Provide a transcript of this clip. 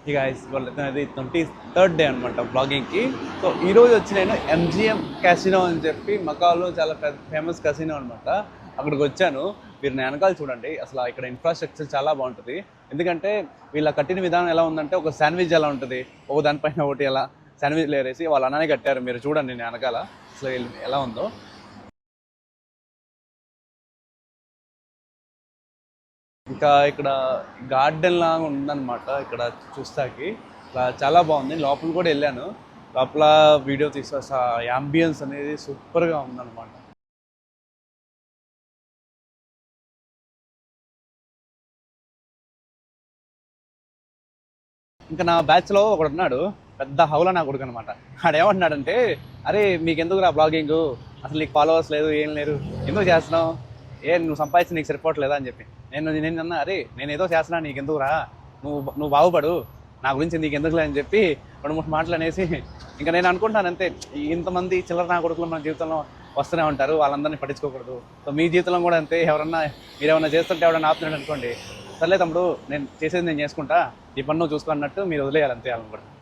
ఇక అది 23rd day అనమాట బ్లాగింగ్కి. సో ఈరోజు వచ్చి నేను ఎంజిఎం క్యాసినో అని చెప్పి మకాలో చాలా ఫేమస్ క్యాసినో అనమాట. అక్కడికి వచ్చాను. మీరు నా వెనకాల చూడండి, అసలు ఇక్కడ ఇన్ఫ్రాస్ట్రక్చర్ చాలా బాగుంటుంది. ఎందుకంటే వీళ్ళ కట్టిన విధానం ఎలా ఉందంటే, ఒక శాండ్విచ్ ఎలా ఉంటుంది, ఒక దానిపైన ఒకటి ఎలా శాండ్విచ్లు ఏరేసి వాళ్ళు అలానే కట్టారు. మీరు చూడండి నేను వెనకాల అసలు ఎలా ఉందో. ఇంకా ఇక్కడ గార్డెన్ లాగా ఉందన్నమాట. ఇక్కడ చూస్తాకి చాలా బాగుంది. లోపల కూడా వెళ్ళాను. లోపల వీడియో తీసా, యాంబియన్స్ అనేది సూపర్గా ఉందన్నమాట. ఇంకా నా బ్యాచ్లో ఒకడు ఉన్నాడు, పెద్ద హౌలా నా కొడుకు అనమాట. ఆడేమంటున్నాడంటే, అరే మీకెందుకు రా బ్లాగింగ్, అసలు నీకు ఫాలోవర్స్ లేదు ఏం లేరు, ఎందుకు చేస్తున్నావు, నువ్వు సంపాదించి నీకు సరిపోవట్లేదా అని చెప్పి. నేను అన్నా, అరే నేను ఏదో చేస్తున్నా, నీకెందుకు రా, నువ్వు బాగుపడు, నా గురించి నీకు ఎందుకులే అని చెప్పి 2-3 మాటలు అనేసి. ఇంకా నేను అనుకుంటాను అంతే, ఇంతమంది చిల్లర నా కొడుకులు మన జీవితంలో వస్తూనే ఉంటారు, వాళ్ళందరినీ పట్టించుకోకూడదు. సో మీ జీవితంలో కూడా అంతే, మీరేమన్నా చేస్తుంటే ఎవరన్నా ఆపుతున్నాడు అనుకోండి, సర్లే తమ్ముడు నేను చేసేది నేను చేసుకుంటా, ఈ పన్ను చూసుకో అన్నట్టు మీరు వదిలేయాలి అంతే వాళ్ళని కూడా.